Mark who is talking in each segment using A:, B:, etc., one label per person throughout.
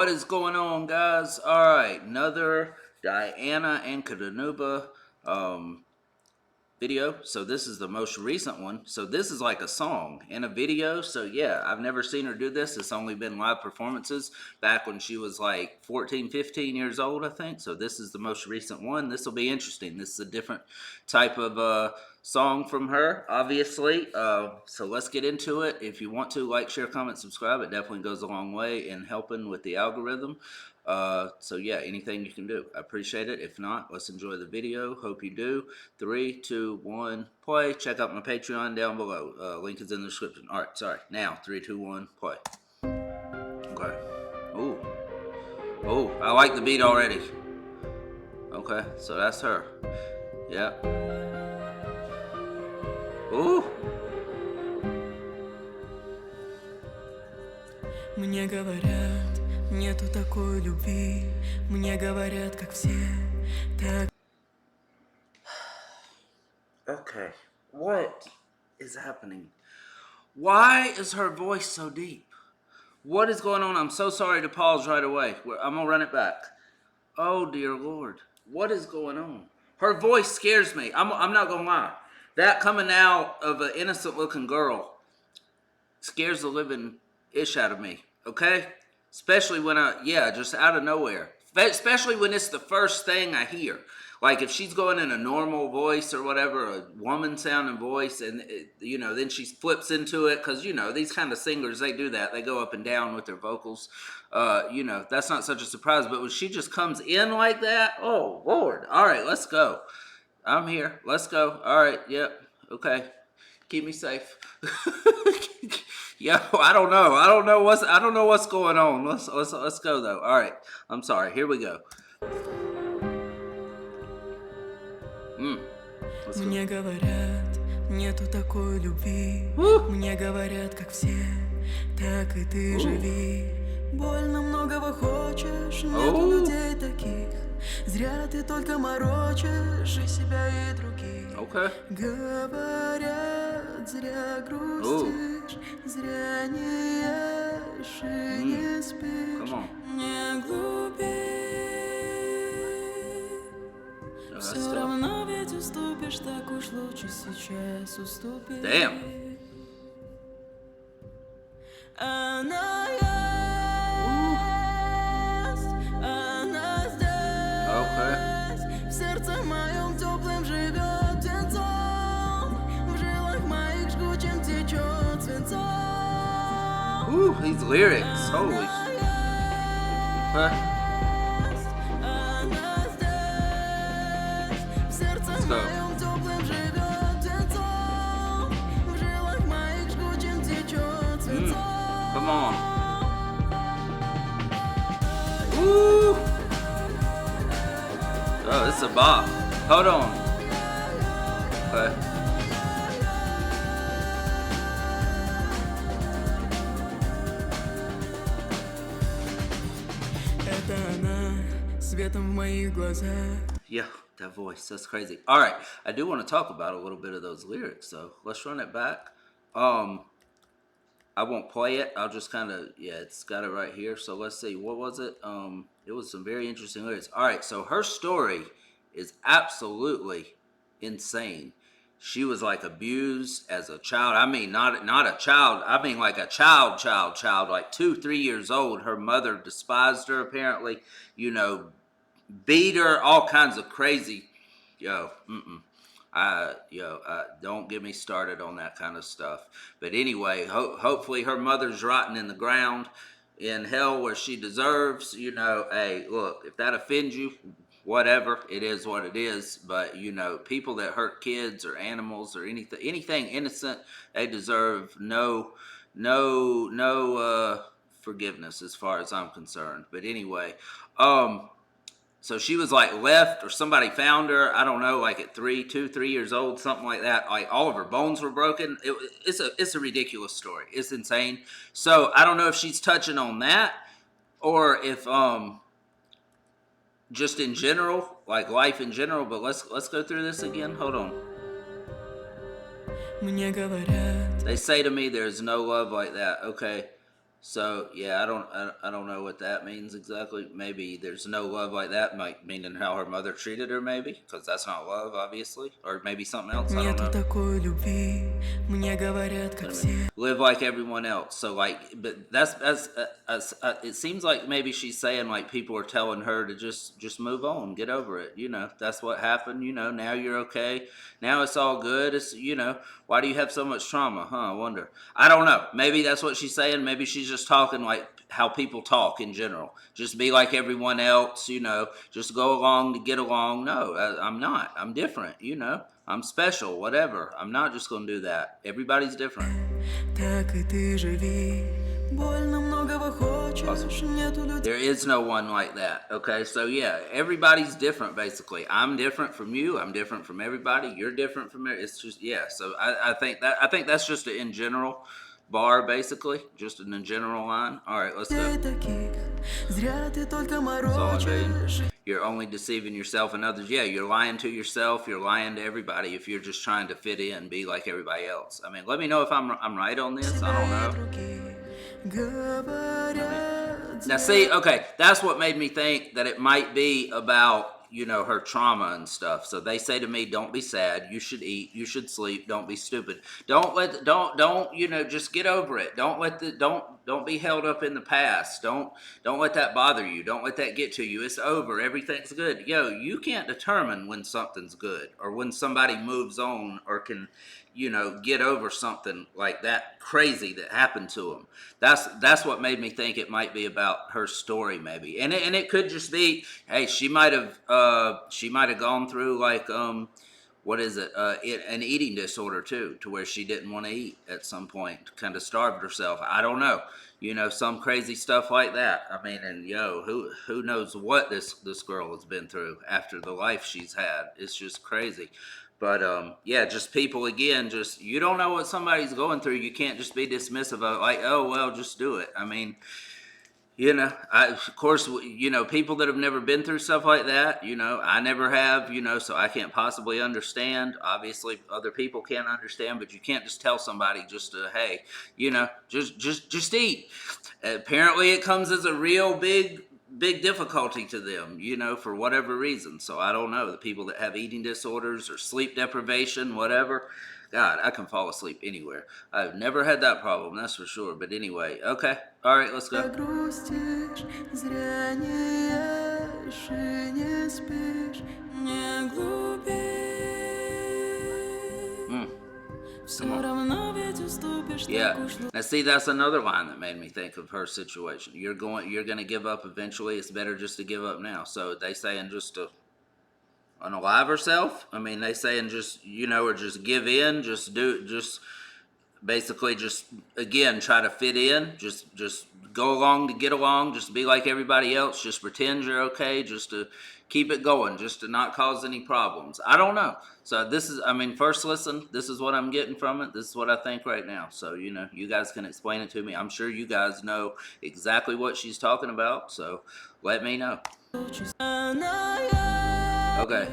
A: What is going on, guys? All right, another Diana Ankudinova video. So this is the most recent one. So this is like a song and a video. So yeah, I've never seen her do this. It's only been live performances back when she was like 14, 15 years old, I think. So this is the most recent one. This will be interesting. This is a different type of song from her, obviously. So let's get into it. If you want to, like, share, comment, subscribe. It definitely goes a long way in helping with the algorithm. So yeah, anything you can do, I appreciate it. If not, let's enjoy the video. Hope you do. 3, 2, 1, play. Check out my Patreon down below. Link is in the description. All right, sorry. Now, 3, 2, 1, play. Okay. Ooh. Oh, I like the beat already. Okay, so that's her. Yeah. Ooh.
B: Мне говорят, нету такой любви. Мне говорят, как все, так.
A: Okay, what is happening? Why is her voice so deep? What is going on? I'm so sorry to pause right away. I'm gonna run it back. Oh dear Lord, what is going on? Her voice scares me. I'm not gonna lie. That coming out of an innocent looking girl scares the living ish out of me. Okay, especially when just out of nowhere. Especially when it's the first thing I hear. Like if she's going in a normal voice or whatever, a woman sounding voice, and then she flips into it, because these kind of singers, they do that. They go up and down with their vocals. That's not such a surprise. But when she just comes in like that, oh Lord! All right, let's go. I'm here. Let's go. All right. Yep. Okay. Keep me safe. Yo, I don't know what's going on. Let's go though. All right. I'm sorry. Here we go.
B: Мне говорят, нету такой любви. Мне говорят, как все, так и ты живи. Больно многого хочешь, нету людей таких. Зря ты только морочишь и себя, и других. Говорят, зря грустишь, зря не ешь и не спишь. Не глупи. Все равно ведь уступишь, так уж лучше сейчас уступи.
A: Damn.
B: Она есть, она здесь. В сердце моем теплым живет птенцом, в жилах моих жгучим течет свинцом.
A: Ooh, these lyrics, holy. Come on. Ooh. Oh, this is a bop. Hold on. Okay.
B: Это она, светом в моих глазах.
A: Yeah, that voice, that's crazy. All right, I do want to talk about a little bit of those lyrics, so let's run it back. I won't play it. I'll just kind of, it's got it right here. So let's see, what was it? It was some very interesting lyrics. All right, so her story is absolutely insane. She was like abused as a child. I mean, not a child. I mean like a child, like 2, 3 years old. Her mother despised her apparently. Beat her, all kinds of crazy. Don't get me started on that kind of stuff. But anyway, hopefully her mother's rotting in the ground in hell where she deserves. Hey, look, if that offends you, whatever, it is what it is. But people that hurt kids or animals or anything innocent, they deserve no forgiveness as far as I'm concerned. But anyway, so she was like left, or somebody found her, I don't know, like at 2, 3 years old, something like that. Like all of her bones were broken. It's a ridiculous story. It's insane. So I don't know if she's touching on that, or if just in general, like life in general. But let's go through this again. Hold on. They say to me there's no love like that. Okay. So yeah, I don't know what that means exactly. Maybe there's no love like that, might mean in how her mother treated her, maybe, because that's not love, obviously, or maybe something else. I don't
B: Нету
A: know.
B: такой любви, мне говорят,
A: Wait
B: как
A: a minute.
B: все.
A: Live like everyone else. So like, but that's it seems like maybe she's saying like people are telling her to just move on, get over it. You know, that's what happened. You know, now you're okay. Now it's all good. It's why do you have so much trauma? Huh? I wonder. I don't know. Maybe that's what she's saying. Maybe she's just talking like how people talk in general. Just be like everyone else. You know, just go along to get along. No, I'm not. I'm different. You know. I'm special, whatever. I'm not just gonna do that. Everybody's different.
B: Так и ты живи. Больно многого хочешь, нету людей.
A: There is no one like that. Okay, so yeah, everybody's different basically. I'm different from you. I'm different from everybody. You're different from it's just yeah. So I think that's just an in general bar basically, just an in general line. All right, let's go.
B: Таких, зря ты только
A: That's all I'm saying.
B: морочишь.
A: You're only deceiving yourself and others. Yeah, you're lying to yourself. You're lying to everybody if you're just trying to fit in, be like everybody else. I mean, let me know if I'm right on this. I don't know. Now, see, okay, that's what made me think that it might be about her trauma and stuff. So they say to me, "Don't be sad. You should eat. You should sleep. Don't be stupid. Don't just get over it. Don't be held up in the past. Don't let that bother you. Don't let that get to you. It's over. Everything's good. You can't determine when something's good or when somebody moves on or can." Get over something like that crazy that happened to him. That's what made me think it might be about her story, maybe, and it could just be, hey, she might have gone through like what is it, an eating disorder too, to where she didn't want to eat at some point, kind of starved herself. I don't know, some crazy stuff like that. I mean, and who knows what this girl has been through after the life she's had. It's just crazy. But yeah, just people again. Just you don't know what somebody's going through. You can't just be dismissive of it, like, oh well, just do it. I mean, of course, people that have never been through stuff like that. I never have. So I can't possibly understand. Obviously, other people can't understand, but you can't just tell somebody just to, hey, just eat. Apparently, it comes as a real big difficulty to them, for whatever reason. So I don't know, the people that have eating disorders or sleep deprivation, whatever. God, I can fall asleep anywhere. I've never had that problem, that's for sure. But anyway, okay. All right, let's go.
B: Грустишь, зря не ешь и не спишь, не глупи. Все равно ведь уступишь,
A: Yeah.
B: так уж
A: Now see, that's another line that made me think of her situation. You're gonna give up eventually. It's better just to give up now. So they saying just to unalive herself. I mean, they saying just or just give in, just basically just again try to fit in, just go along to get along, just be like everybody else, just pretend you're okay, just to keep it going, just to not cause any problems. I don't know. So this is, I mean, first listen, this is what I'm getting from it. This is what I think right now. So, you guys can explain it to me. I'm sure you guys know exactly what she's talking about. So let me know. Okay.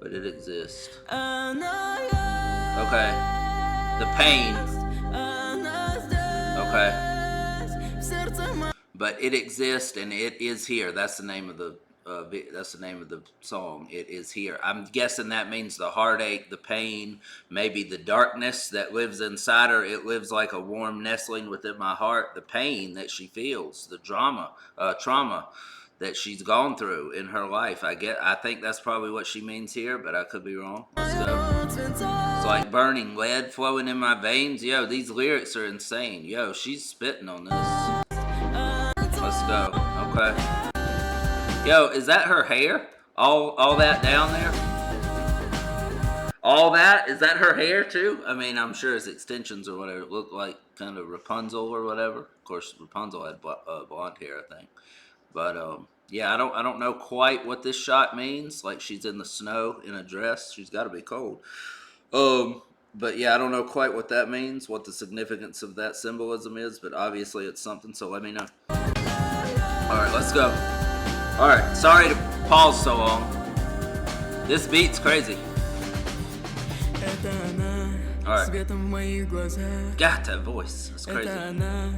A: But it exists. Okay. The pain. Okay. But it exists and it is here. That's the name of the song. It is here. I'm guessing that means the heartache, the pain, maybe the darkness that lives inside her. It lives like a warm nestling within my heart. The pain that she feels, the trauma that she's gone through in her life. I think that's probably what she means here, but I could be wrong. Let's go. It's like burning lead flowing in my veins. Yo, these lyrics are insane. Yo, she's spitting on this. Let's go. Okay. Yo, is that her hair? All that down there? All that? Is that her hair too? I mean, I'm sure it's extensions or whatever. It looked like kind of Rapunzel or whatever. Of course, Rapunzel had blonde hair, I think. But yeah, I don't know quite what this shot means. Like she's in the snow in a dress. She's got to be cold. But yeah, I don't know quite what that means, what the significance of that symbolism is. But obviously, it's something. So let me know. All right, let's go. All right, sorry to pause so long. This beat's crazy. Alright.
B: светом в моих глазах.
A: Got that voice. That's crazy.
B: Это она,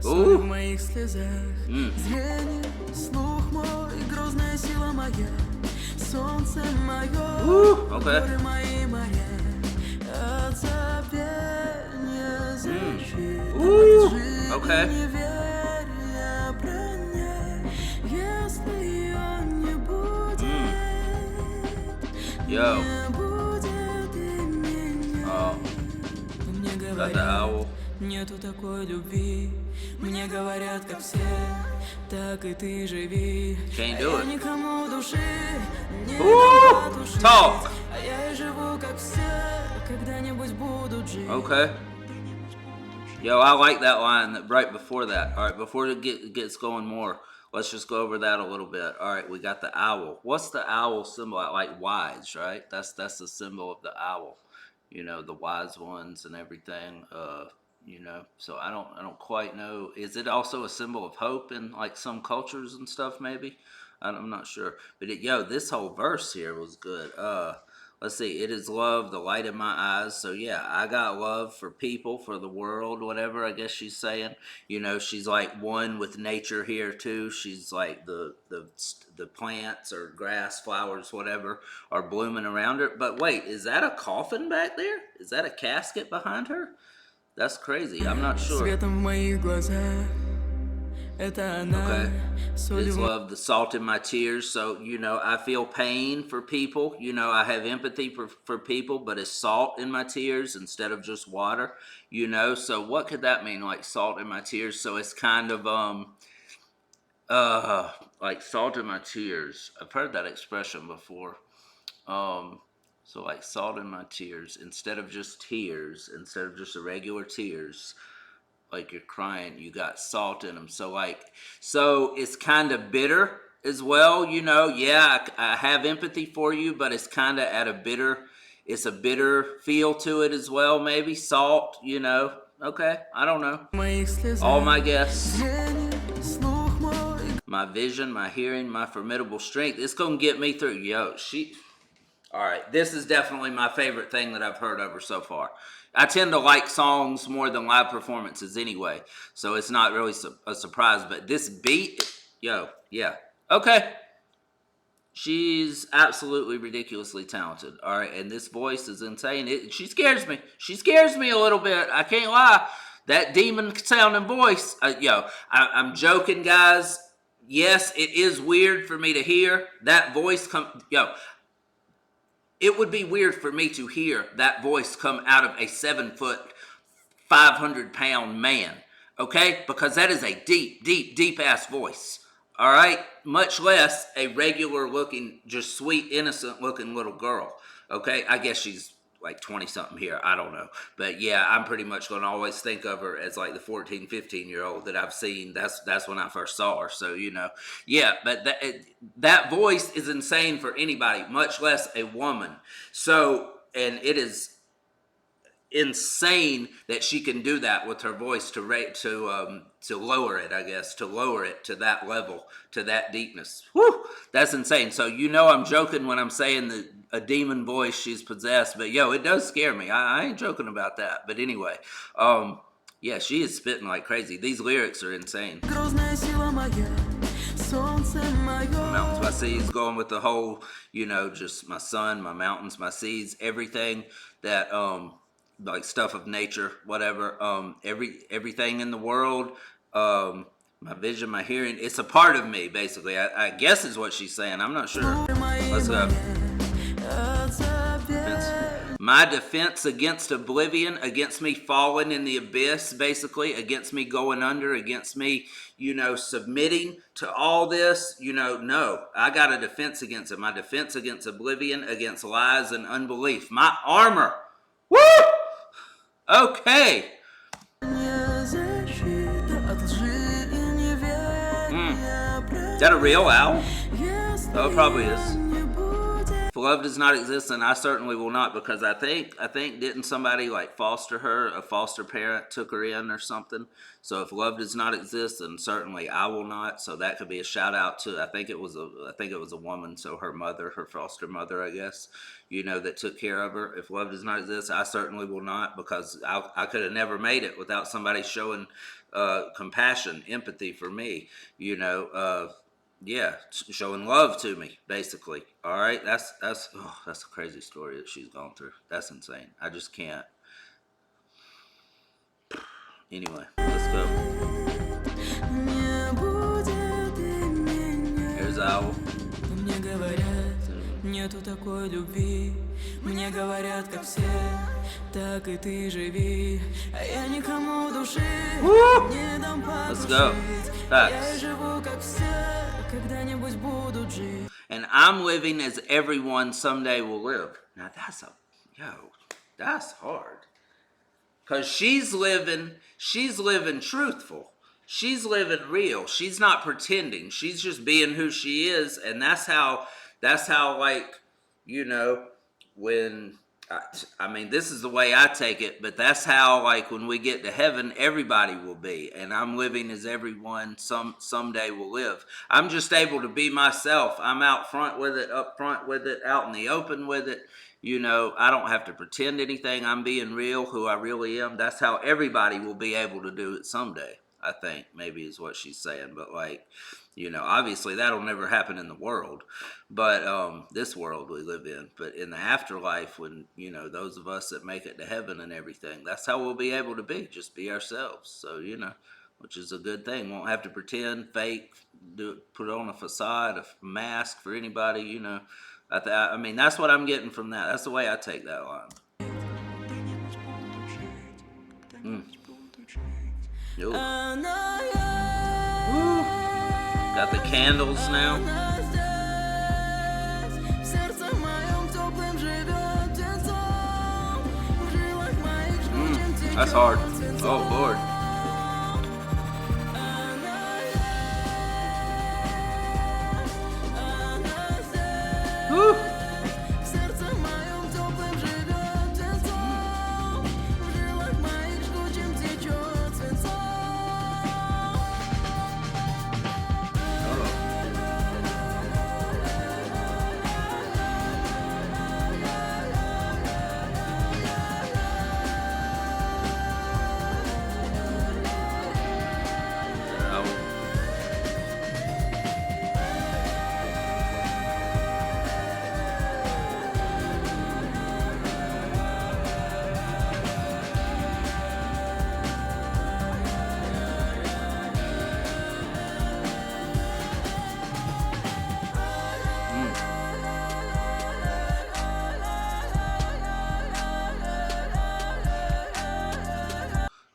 B: соль в моих слезах. Зрение, слух мой, грозная сила моя. Солнце мое, горы мои моря. От забвения защита, от лжи неверия броня. Если ее не будет, не будет и меня. Мне говорят, нету такой любви. Мне говорят, как все, так и ты живи.
A: Can't do
B: Я
A: it.
B: никому души не дала души.
A: Talk.
B: А я и живу, как все, когда-нибудь будут жить.
A: Okay. Yo, I like that line right before that. All right, before it gets going more, let's just go over that a little bit. All right, we got the owl. What's the owl symbol? Like wise, right? That's the symbol of the owl. You know, the wise ones and everything. You know, so I don't quite know. Is it also a symbol of hope in like some cultures and stuff? Maybe I'm not sure. But this whole verse here was good. Let's see. It is love, the light in my eyes. So yeah, I got love for people, for the world, whatever. I guess she's saying. You know, she's like one with nature here too. She's like the plants or grass, flowers, whatever, are blooming around her. But wait, is that a coffin back there? Is that a casket behind her? That's crazy. I'm not sure.
B: Светом в моих глазах. Это она.
A: It's love, the salt in my tears. So, you know, I feel pain for people. You know, I have empathy for people, but it's salt in my tears instead of just water. You know, so what could that mean? Like salt in my tears. So it's kind of like salt in my tears. I've heard that expression before. So like salt in my tears, instead of just tears, instead of just a regular tears, like you're crying, you got salt in them. So it's kind of bitter as well, you know. Yeah, I have empathy for you, but it's kind of it's a bitter feel to it as well, maybe. Salt, you know. Okay, I don't know. All my guess. My vision, my hearing, my formidable strength. It's going to get me through. All right, this is definitely my favorite thing that I've heard of her so far. I tend to like songs more than live performances anyway, so it's not really a surprise. But this beat, yeah. Okay. She's absolutely ridiculously talented. All right, and this voice is insane. She scares me. She scares me a little bit. I can't lie. That demon-sounding voice. I'm joking, guys. Yes, it is weird for me to hear that voice come. It would be weird for me to hear that voice come out of a 7-foot, 500-pound man, okay? Because that is a deep ass voice, all right? Much less a regular looking, just sweet, innocent looking little girl, okay? I guess she's like 20-something here, I don't know. But yeah, I'm pretty much going to always think of her as like the 14, 15-year-old that I've seen. That's when I first saw her, so you know. Yeah, but that voice is insane for anybody, much less a woman. So, and it is insane that she can do that with her voice to lower it, I guess, to lower it to that level, to that deepness. Whew, that's insane. So you know I'm joking when I'm saying that a demon voice, she's possessed, but it does scare me. I ain't joking about that. But anyway, yeah, she is spitting like crazy. These lyrics are insane. Mountains, my seas, going with the whole, you know, just my sun, my mountains, my seas, everything that like stuff of nature, whatever, everything in the world, my vision, my hearing, it's a part of me, basically. I guess is what she's saying. I'm not sure. Let's go. My defense against oblivion, against me falling in the abyss, basically, against me going under, against me, you know, submitting to all this, you know, no, I got a defense against it. My defense against oblivion, against lies and unbelief. My armor. Woo! Okay. Is that a real owl? Oh, it probably is. If love does not exist, then I certainly will not, because I think didn't somebody like foster her, a foster parent took her in or something. So if love does not exist, then certainly I will not. So that could be a shout out to, I think it was a woman, so her mother, her foster mother, I guess, that took care of her. If love does not exist, I certainly will not, because I could have never made it without somebody showing compassion, empathy for me, yeah, showing love to me, basically. All right, that's a crazy story that she's gone through. That's insane. I just can't. Anyway, let's go. Here's Owl.
B: Мне говорят, нету такой любви. Мне говорят, как все, так и ты живи. А я никому души не дам потушить. Я живу, как все, когда-нибудь будут жить.
A: And I'm living as everyone someday will live. Now that's hard. Because she's living truthful. She's living real. She's not pretending. She's just being who she is. And that's how like, when, I mean, this is the way I take it, but that's how, like, when we get to heaven, everybody will be. And I'm living as everyone someday will live. I'm just able to be myself. I'm out front with it, up front with it, out in the open with it. I don't have to pretend anything. I'm being real, who I really am. That's how everybody will be able to do it someday, I think, maybe is what she's saying. But, like, obviously that'll never happen in the world, but this world we live in. But in the afterlife, when, those of us that make it to heaven and everything, that's how we'll be able to be, just be ourselves. So, which is a good thing. Won't have to pretend, fake, put on a facade, a mask for anybody, I mean, that's what I'm getting from that. That's the way I take that line. Ooh. Got the candles now. That's hard. Oh, Lord. Woo.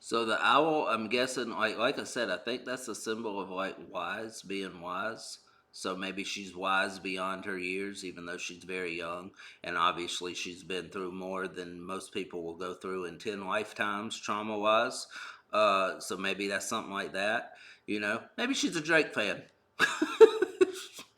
A: So the owl, I'm guessing, like I said, I think that's a symbol of, like, wise, being wise. So maybe she's wise beyond her years, even though she's very young. And obviously she's been through more than most people will go through in 10 lifetimes, trauma-wise. So maybe that's something like that. Maybe she's a Drake fan.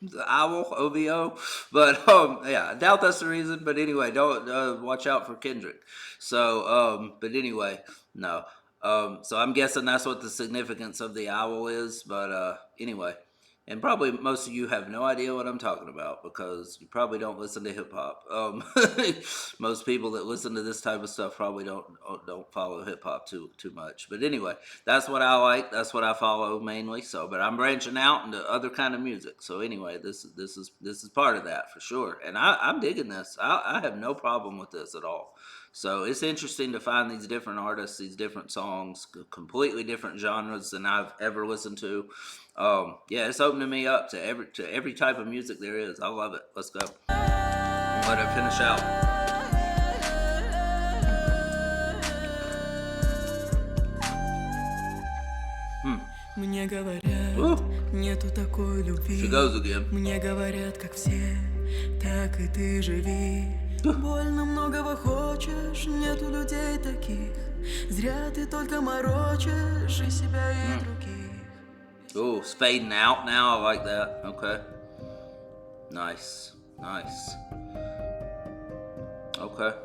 A: The owl, OVO. But yeah, I doubt that's the reason. But anyway, don't watch out for Kendrick. So but anyway, no. So I'm guessing that's what the significance of the owl is. But anyway, and probably most of you have no idea what I'm talking about, because you probably don't listen to hip hop. Most people that listen to this type of stuff probably don't follow hip hop too much. But anyway, that's what I like. That's what I follow mainly. So, but I'm branching out into other kind of music. So anyway, this is part of that for sure. And I'm digging this. I have no problem with this at all. So it's interesting to find these different artists, these different songs, completely different genres than I've ever listened to. Yeah, it's opening me up to every type of music there is. I love it. Let's go. Let it finish out.
B: Мне говорят, нету такой любви.
A: She goes again.
B: Мне говорят, как все, так и ты живи. Больно многого хочешь, нету людей таких. Зря ты только морочишь и себя, и других.
A: Oh, it's fading out now. I like that. Okay. Nice. Okay.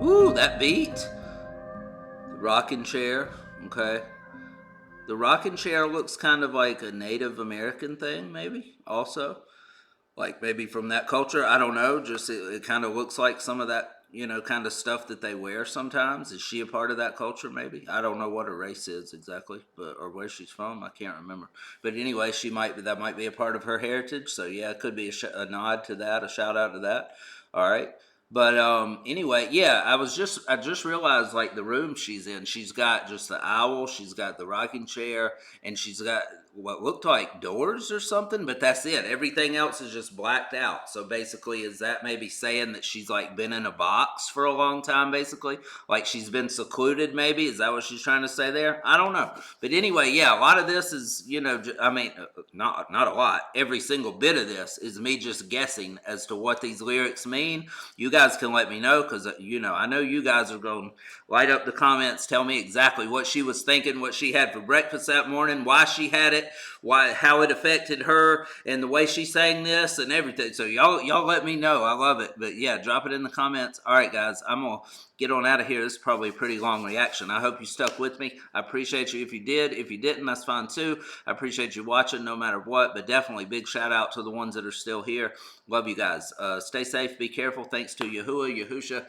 A: Ooh, that beat. The rocking chair. Okay. The rocking chair looks kind of like a Native American thing, maybe, also. Like maybe from that culture. I don't know. Just it kind of looks like some of that, kind of stuff that they wear sometimes. Is she a part of that culture? Maybe. I don't know what her race is exactly, but or where she's from. I can't remember. But anyway, she might be. That might be a part of her heritage. So yeah, it could be a nod to that, a shout out to that. All right. But anyway, yeah, I just realized like the room she's in. She's got just the owl. She's got the rocking chair, and she's got what looked like doors or something. But that's it. Everything else is just blacked out. So basically, is that maybe saying that she's like been in a box for a long time? Basically, like she's been secluded. Maybe is that what she's trying to say there? I don't know. But anyway, yeah, a lot of this is I mean, not a lot. Every single bit of this is me just guessing as to what these lyrics mean. You guys can let me know because I know you guys are going to light up the comments, tell me exactly what she was thinking, what she had for breakfast that morning, why she had it, how it affected her, and the way she sang this and everything. So y'all let me know. I love it. But yeah, drop it in the comments. All right, guys, I'm gonna get on out of here. This is probably a pretty long reaction. I hope you stuck with me. I appreciate you if you did. If you didn't, that's fine too. I appreciate you watching no matter what, but definitely big shout out to the ones that are still here. Love you guys. Stay safe, be careful. Thanks to Yahuwah, Yahusha,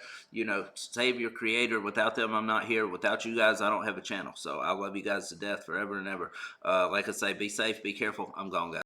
A: Savior, Creator. Without them, I'm not here. Without you guys, I don't have a channel. So I love you guys to death forever and ever. Like I say, be safe, be careful. I'm gone, guys.